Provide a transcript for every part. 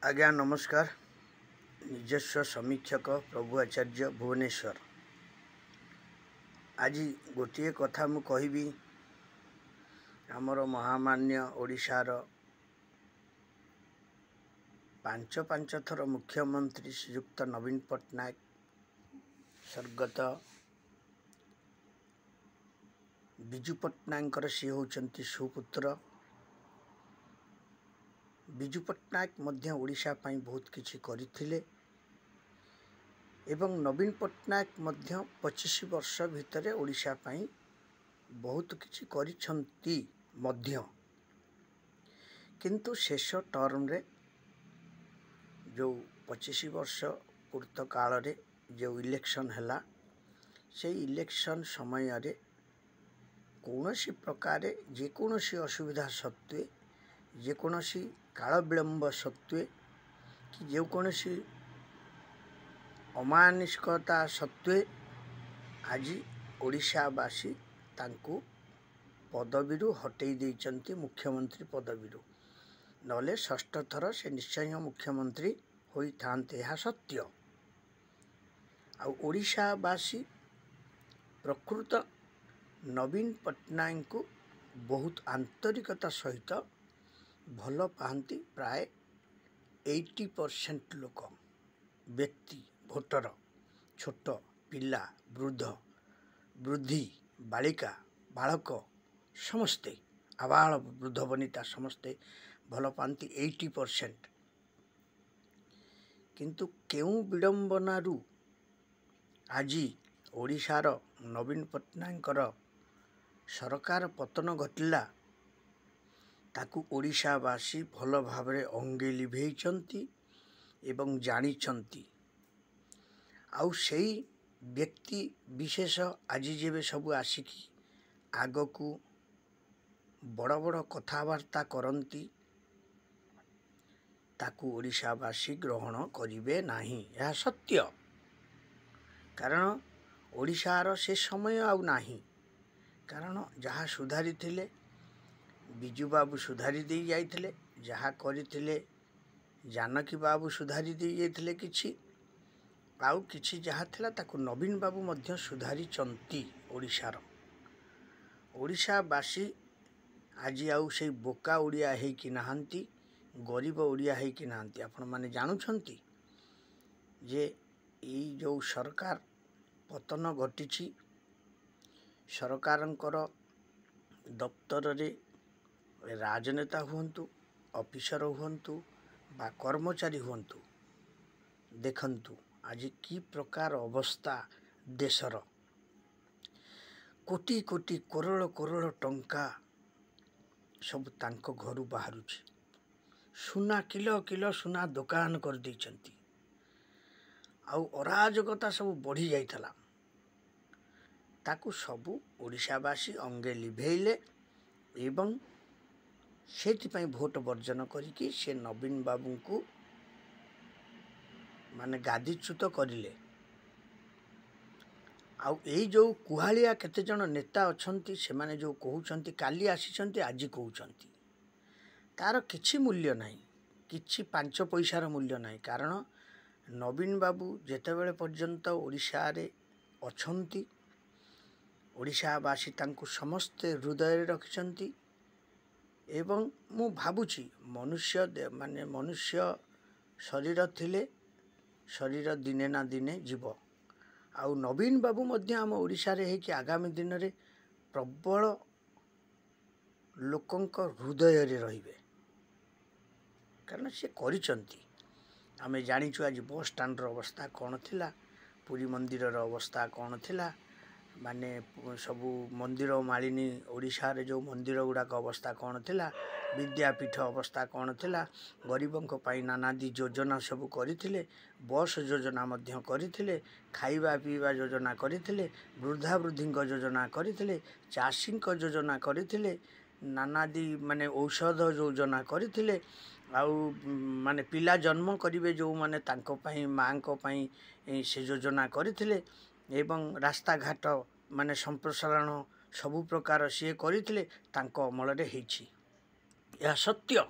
आज्ञा नमस्कार। निजस्व समीक्षक प्रभु आचार्य भुवनेश्वर। आज गोटे कथा मु कहबी आमर महामान्य ओडिशार पांच थर मुख्यमंत्री श्रीयुक्त नवीन पट्टनायक स्वर्गत विजु पट्टनायक सी होचंती सुपुत्र। विजु पट्टनायक मध्य ओडिशा पई बहुत किछि करिथिले एवं नवीन पट्टनायक मध्य 25 वर्ष भितर ओडिशा पई बहुत किछि करिछंती मध्य। किंतु शेष टर्म रे जो 25 वर्ष पूर्त काल रे जो इलेक्शन हैला से इलेक्शन समय रे कौनसी प्रकार जेकोसी असुविधा सत्वे जेकोसी काल विलंब सत्वे कि जेकोसी अमानुषिकता सत्वे आज ओडिशावासी तांको पदवीरु हटई देइचंती मुख्यमंत्री पदवीरु। नले षष्ठ थर से निश्चय मुख्यमंत्री होई थांते यह सत्य। आ ओडिशावासी प्रकृत नवीन पट्टनायक को बहुत आंतरिकता सहित भल पाती। प्राय 80% लोक व्यक्ति भोटर छोट पिला वृद्ध वृद्धि बालिका बालक समस्ते आबाल वृद्ध वनिता समस्ते भल पाती 80%। किंतु केउ विडंबनारू आज ओडिशार नवीन पट्टनायकर सरकार पतन घटिला ताकू ओडिशावासी भल भावरे अंगे लिभेइचंती एवं जानिचंती। आउ सेई व्यक्ति विशेष आज जेबे सब आसिकी आगकू बड़ बड़ कथावार्ता करंती ताकू ओडिशावासी ग्रहण करिवे नाही। यह सत्य। कारण ओडिशार से समय आउ नाही। कारण जहाँ सुधारी थिले विजु बाबू सुधारी दे जाइथिले, जहाँ करिथिले जानकी बाबू सुधारी दे जाइथिले किछि आउ किछि जहाँ थिला ताकू नवीन बाबू मध्य सुधारी चंती। ओडिशावासी आज आउ से बोका ओडिया है कि नहांती, गरीब ओडिया है कि नहांती। आपण माने जानुछंती जे ई जो सरकार पतन घटिछि सरकारंकर दफ्तर रे राजनेता हुंतु ऑफिसर हुंतु बा कर्मचारी हुंतु देखंतु आज की प्रकार अवस्था देशर। कोटी कोटी करोड़ करोड़ टंका सब तांको घरु बाहरुछि। सुना किलो किलो सुना दुकान कर दैछंती। आउ अराजकता सब बढ़ी जाइथला ताकू सबू ओडिशावासी अंगे लिभेइले एवं सेतिपई भोट वर्जन करिकी से नवीन बाबू को माने गादीच्युत करिले। आउ एई जो कुहालिया केते जन नेता अछंती से माने जो कहउछंती काली आसीछंती आज कहउछंती तार किछि मूल्य नाही, किछि 5 पैसार मूल्य नाही। कारण नवीन बाबू जेतेबेले पर्यंत ओडिशा रे अछंती ओडिशावासी तांको समस्त हृदय रखिछंती एवं मु भाबुछि मनुष्य शरीर थिले शरीर दिने ना दिने जीव। आउ नवीन बाबू मध्य आम ओडिशा रे है कि आगामी दिन रे प्रबल लोकंक हृदय रे रहिबे। कारण से करिछंती आमे जानिछु आज बस स्टैंड रो अवस्था कौन थिला, पुरी मंदिर रो अवस्था कौन थिला, माने सबू मंदिर मालिनी ओडिशा रे जो मंदिर गुड़ाक अवस्था कौन थिला, विद्यापीठ अवस्था कौन थिला, गरीबंक पाई नानादी योजना सब करिथिले, बस योजना मध्य करिथिले, खाइबा पीवा योजना करिथिले, वृद्धा वृद्धिंक योजना करिथिले, चाषींक योजना करिथिले, नानादी माने औषध योजना करिथिले। आउ माने पिला जन्म करिवे जो माने तांको पाई मांको पाई से योजना करिथिले एवं रास्ता घाट माने संप्रसारण सबु प्रकार सी करथिले तांको अमल रे हेछि। यह सत्य।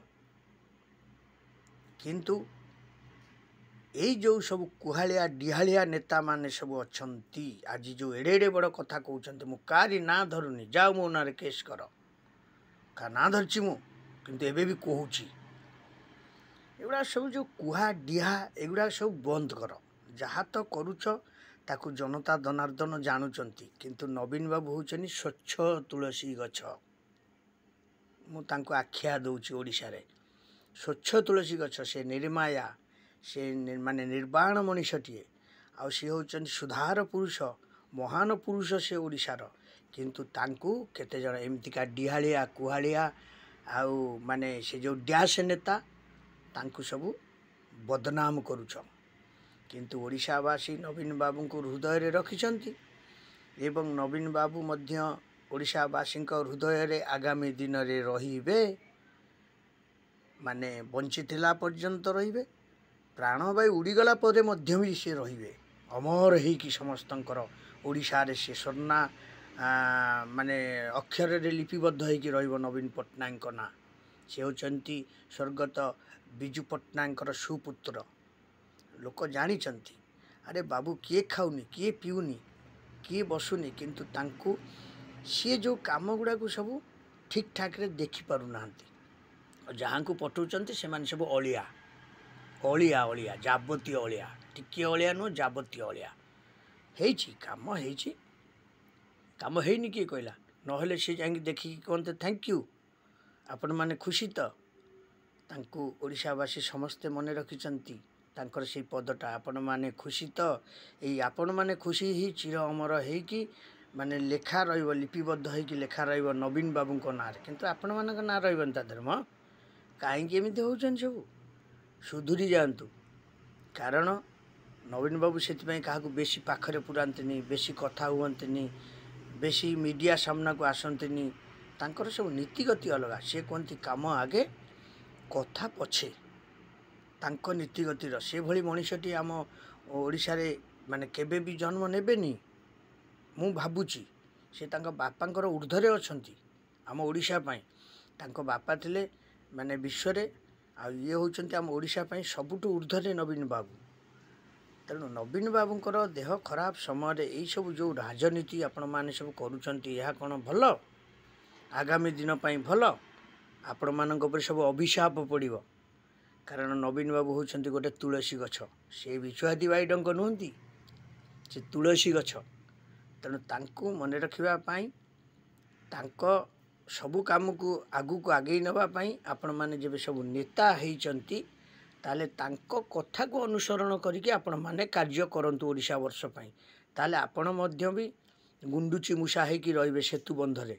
किंतु ଏଇ ଯେଉଁ ସବୁ କୁହାଳିଆ ଡିହାଳିଆ ନେତାମାନେ ସବୁ ଅଛନ୍ତି ଆଜି ଯେଉଁ ଏଡ଼େ ଏଡ଼େ ବଡ଼ କଥା କହୁଛନ୍ତି, ମୁଁ କାହାରି ନାଁ ଧରୁନି, ଯାଅ ମୋ ନାଁରେ କେସ୍ କର, କାହା ନାଁ ଧରିଛି ମୁଁ, କିନ୍ତୁ ଏବେ ବି କହୁଛି ଏଗୁଡ଼ା ସବୁ ଯେଉଁ କୁହା ଡିହା ଏଗୁଡ଼ା ସବୁ ବନ୍ଦ କର। ଯାହା ତ କରୁଛ ତାକୁ ଜନତା ଜନାର୍ଦ୍ଦନ ଜାଣୁଛନ୍ତି, କିନ୍ତୁ ନବୀନ ବାବୁ ହେଉଛନ୍ତି ସ୍ୱଚ୍ଛ ତୁଳସୀ ଗଛ। ମୁଁ ତାଙ୍କୁ ଆଖ୍ୟା ଦେଉଛି ଓଡ଼ିଶାରେ ସ୍ୱଚ୍ଛ ତୁଳସୀ ଗଛ। ସେ ନିର୍ମାୟା, ସେ ମାନେ ନିର୍ବାଣ ମଣିଷଟିଏ, ଆଉ ସିଏ ହେଉଛନ୍ତି ସୁଧାର ପୁରୁଷ, ମହାନ ପୁରୁଷ ସେ ଓଡ଼ିଶାର। କିନ୍ତୁ ତାଙ୍କୁ କେତେଜଣ ଏମିତିକା ଡିହାଳିଆ କୁହାଳିଆ ଆଉ ମାନେ ସେ ଯେଉଁ ଡ୍ୟାସ୍ ନେତା ତାଙ୍କୁ ସବୁ ବଦନାମ କରୁଛ। କିନ୍ତୁ ଓଡ଼ିଶାବାସୀ ନବୀନ ବାବୁଙ୍କୁ ହୃଦୟରେ ରଖିଛନ୍ତି ଏବଂ ନବୀନ ବାବୁ ମଧ୍ୟ ଓଡ଼ିଶାବାସୀଙ୍କ ହୃଦୟରେ ଆଗାମୀ ଦିନରେ ରହିବେ, ମାନେ ବଞ୍ଚିଥିଲା ପର୍ଯ୍ୟନ୍ତ ରହିବେ, ପ୍ରାଣବାୟୁ ଉଡ଼ିଗଲା ପରେ ମଧ୍ୟ ବି ସେ ରହିବେ ଅମର ହେଇକି ସମସ୍ତଙ୍କର। ଓଡ଼ିଶାରେ ସେ ସ୍ୱର୍ଣ୍ଣା ମାନେ ଅକ୍ଷରରେ ଲିପିବଦ୍ଧ ହେଇକି ରହିବ ନବୀନ ପଟ୍ଟନାୟକଙ୍କ ନାଁ। ସେ ହେଉଛନ୍ତି ସ୍ୱର୍ଗତ ବିଜୁ ପଟ୍ଟନାୟକଙ୍କର ସୁପୁତ୍ର। ଲୋକ ଜାଣିଛନ୍ତି ଆରେ ବାବୁ କିଏ ଖାଉନି, କିଏ ପିଉନି, କିଏ ବସୁନି, କିନ୍ତୁ ତାଙ୍କୁ ସିଏ ଯେଉଁ କାମ ଗୁଡ଼ାକୁ ସବୁ ଠିକ୍ ଠାକ୍ରେ ଦେଖିପାରୁନାହାନ୍ତି। ଆଉ ଯାହାଙ୍କୁ ପଠାଉଛନ୍ତି ସେମାନେ ସବୁ ଅଳିଆ ଅଳିଆ ଅଳିଆ ଯାବତୀୟ ଅଳିଆ, ଟିକିଏ ଅଳିଆ ନୁହଁ, ଯାବତୀୟ ଅଳିଆ। ହେଇଛି କାମ, ହେଇଛି କାମ, ହେଇନି କିଏ କହିଲା? ନହେଲେ ସେ ଯାଇକି ଦେଖିକି କୁହନ୍ତେ ଥ୍ୟାଙ୍କ ୟୁ, ଆପଣମାନେ ଖୁସି ତ? ତାଙ୍କୁ ଓଡ଼ିଶାବାସୀ ସମସ୍ତେ ମନେ ରଖିଛନ୍ତି ତାଙ୍କର ସେଇ ପଦଟା, ଆପଣମାନେ ଖୁସି ତ? ଏଇ ଆପଣମାନେ ଖୁସି ହିଁ ଚିର ଅମର ହେଇକି ମାନେ ଲେଖା ରହିବ, ଲିପିବଦ୍ଧ ହେଇକି ଲେଖା ରହିବ ନବୀନ ବାବୁଙ୍କ ନାଁରେ, କିନ୍ତୁ ଆପଣମାନଙ୍କ ନାଁ ରହିବନି ତା ଦେହରେ। କାହିଁକି ଏମିତି ହେଉଛନ୍ତି ସବୁ? ସୁଧୁରି ଯାଆନ୍ତୁ। କାରଣ ନବୀନ ବାବୁ ସେଥିପାଇଁ କାହାକୁ ବେଶୀ ପାଖରେ ପୁରାନ୍ତିନି, ବେଶୀ କଥା ହୁଅନ୍ତିନି, ବେଶୀ ମିଡ଼ିଆ ସାମ୍ନାକୁ ଆସନ୍ତିନି। ତାଙ୍କର ସବୁ ନୀତିଗତି ଅଲଗା। ସେ କୁହନ୍ତି କାମ ଆଗେ କଥା ପଛେ, ତାଙ୍କ ନୀତିଗତିର। ସେଭଳି ମଣିଷଟି ଆମ ଓଡ଼ିଶାରେ ମାନେ କେବେ ବି ଜନ୍ମ ନେବେନି। ମୁଁ ଭାବୁଛି ସେ ତାଙ୍କ ବାପାଙ୍କର ଉର୍ଦ୍ଧ୍ୱରେ ଅଛନ୍ତି ଆମ ଓଡ଼ିଶା ପାଇଁ। ତାଙ୍କ ବାପା ଥିଲେ ମାନେ ବିଶ୍ୱରେ, ଆଉ ଇଏ ହେଉଛନ୍ତି ଆମ ଓଡ଼ିଶା ପାଇଁ ସବୁଠୁ ଉର୍ଦ୍ଧ୍ୱରେ ନବୀନ ବାବୁ। ତେଣୁ ନବୀନ ବାବୁଙ୍କର ଦେହ ଖରାପ ସମୟରେ ଏଇସବୁ ଯେଉଁ ରାଜନୀତି ଆପଣମାନେ ସବୁ କରୁଛନ୍ତି, ଏହା କ'ଣ ଭଲ? ଆଗାମୀ ଦିନ ପାଇଁ ଭଲ? ଆପଣମାନଙ୍କ ଉପରେ ସବୁ ଅଭିଶାପ ପଡ଼ିବ। କାରଣ ନବୀନ ବାବୁ ହେଉଛନ୍ତି ଗୋଟେ ତୁଳସୀ ଗଛ, ସେ ବିଛୁଆତି ବାଇଡ଼ଙ୍କ ନୁହନ୍ତି, ସେ ତୁଳସୀ ଗଛ। ତେଣୁ ତାଙ୍କୁ ମନେ ରଖିବା ପାଇଁ, ତାଙ୍କ ସବୁ କାମକୁ ଆଗକୁ ଆଗେଇ ନେବା ପାଇଁ ଆପଣମାନେ ଯେବେ ସବୁ ନେତା ହେଇଛନ୍ତି, ତାହେଲେ ତାଙ୍କ କଥାକୁ ଅନୁସରଣ କରିକି ଆପଣମାନେ କାର୍ଯ୍ୟ କରନ୍ତୁ ଓଡ଼ିଶା ବର୍ଷ ପାଇଁ। ତାହେଲେ ଆପଣ ମଧ୍ୟ ବି ଗୁଣ୍ଡୁଚି ମୂଷା ହେଇକି ରହିବେ ସେତୁ ବନ୍ଧରେ,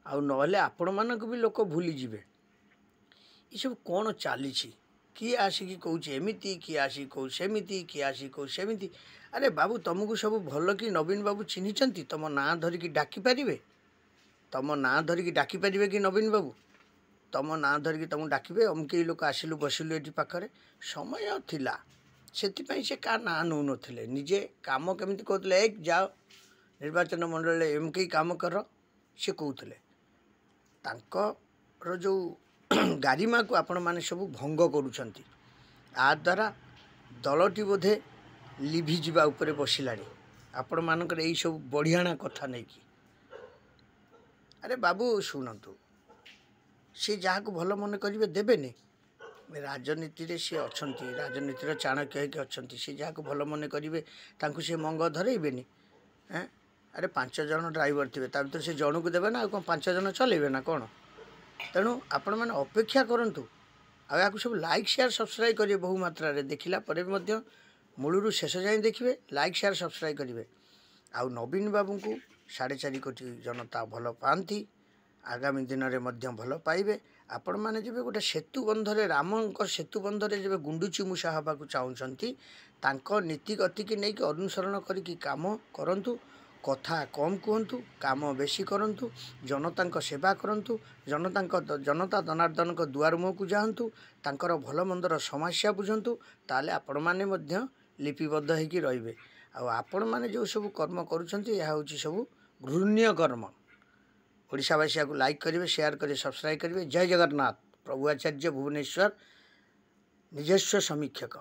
ଆଉ ନହେଲେ ଆପଣମାନଙ୍କୁ ବି ଲୋକ ଭୁଲିଯିବେ। ଏସବୁ କ'ଣ ଚାଲିଛି? କିଏ ଆସିକି କହୁଛି ଏମିତି, କିଏ ଆସିକି କହୁଛି ସେମିତି, କିଏ ଆସିକି କହୁଛି ସେମିତି। ଆରେ ବାବୁ, ତୁମକୁ ସବୁ ଭଲ କି ନବୀନ ବାବୁ ଚିହ୍ନିଛନ୍ତି? ତୁମ ନାଁ ଧରିକି ଡାକିପାରିବେ? ତୁମ ନାଁ ଧରିକି ଡାକିପାରିବେ କି ନବୀନ ବାବୁ? ତୁମ ନାଁ ଧରିକି ତୁମକୁ ଡାକିବେ, ଅମକେଇ ଲୋକ ଆସିଲୁ ବସିଲୁ ଏଠି ପାଖରେ? ସମୟ ଥିଲା, ସେଥିପାଇଁ ସେ କାହା ନାଁ ନେଉନଥିଲେ, ନିଜେ କାମ କେମିତି କହୁଥିଲେ, ଏକ ଯାଅ ନିର୍ବାଚନ ମଣ୍ଡଳୀରେ ଏମକେଇ କାମ କର, ସେ କହୁଥିଲେ। ତାଙ୍କର ଯେଉଁ ଗାରିମାକୁ ଆପଣମାନେ ସବୁ ଭଙ୍ଗ କରୁଛନ୍ତି। ଆ ଦ୍ୱାରା ଦଳଟି ବୋଧେ ଲିଭିଯିବା ଉପରେ ବସିଲାଣି ଆପଣମାନଙ୍କର ଏଇସବୁ ବଢ଼ିଆଣା କଥା ନେଇକି। ଆରେ ବାବୁ ଶୁଣନ୍ତୁ, ସେ ଯାହାକୁ ଭଲ ମନେ କରିବେ ଦେବେନି। ରାଜନୀତିରେ ସେ ଅଛନ୍ତି, ରାଜନୀତିର ଚାଣକ୍ୟ ହେଇକି ଅଛନ୍ତି। ସେ ଯାହାକୁ ଭଲ ମନେ କରିବେ ତାଙ୍କୁ ସେ ମଙ୍ଗ ଧରେଇବେନି। ଆରେ 5 ଜଣ ଡ୍ରାଇଭର ଥିବେ, ତା ଭିତରେ ସେ ଜଣକୁ ଦେବେ ନା, ଆଉ କ'ଣ 5 ଜଣ ଚଲେଇବେ ନା କ'ଣ? ତେଣୁ ଆପଣମାନେ ଅପେକ୍ଷା କରନ୍ତୁ, ଆଉ ଏହାକୁ ସବୁ ଲାଇକ୍ ସେୟାର ସବସ୍କ୍ରାଇବ୍ କରିବେ ବହୁ ମାତ୍ରାରେ। ଦେଖିଲା ପରେ ବି ମଧ୍ୟ ମୂଳରୁ ଶେଷ ଯାଏଁ ଦେଖିବେ, ଲାଇକ୍ ସେୟାର ସବସ୍କ୍ରାଇବ୍ କରିବେ। ଆଉ ନବୀନ ବାବୁଙ୍କୁ 4.5 କୋଟି ଜନତା ଭଲ ପାଆନ୍ତି, ଆଗାମୀ ଦିନରେ ମଧ୍ୟ ଭଲ ପାଇବେ। ଆପଣମାନେ ଯେବେ ଗୋଟେ ସେତୁ ବନ୍ଧରେ, ରାମଙ୍କ ସେତୁ ବନ୍ଧରେ ଯେବେ ଗୁଣ୍ଡୁଚି ମୂଷା ହେବାକୁ ଚାହୁଁଛନ୍ତି, ତାଙ୍କ ନୀତିଗତିକି ନେଇକି ଅନୁସରଣ କରିକି କାମ କରନ୍ତୁ। କଥା କମ୍ କୁହନ୍ତୁ, କାମ ବେଶୀ କରନ୍ତୁ, ଜନତାଙ୍କ ସେବା କରନ୍ତୁ, ଜନତା ଜନାର୍ଦ୍ଦନଙ୍କ ଦୁଆର ମୁହଁକୁ ଯାଆନ୍ତୁ, ତାଙ୍କର ଭଲ ମନ୍ଦର ସମସ୍ୟା ବୁଝନ୍ତୁ। ତାହେଲେ ଆପଣମାନେ ମଧ୍ୟ ଲିପିବଦ୍ଧ ହେଇକି ରହିବେ। ଆଉ ଆପଣମାନେ ଯେଉଁ ସବୁ କର୍ମ କରୁଛନ୍ତି, ଏହା ହେଉଛି ସବୁ ଘୃଣ୍ୟ କର୍ମ। ଓଡ଼ିଶାବାସୀ ଏହାକୁ ଲାଇକ୍ କରିବେ, ସେୟାର କରିବେ, ସବସ୍କ୍ରାଇବ୍ କରିବେ। ଜୟ ଜଗନ୍ନାଥ। ପ୍ରଭୁ ଆଚାର୍ଯ୍ୟ ଭୁବନେଶ୍ୱର ନିଜସ୍ୱ ସମୀକ୍ଷକ।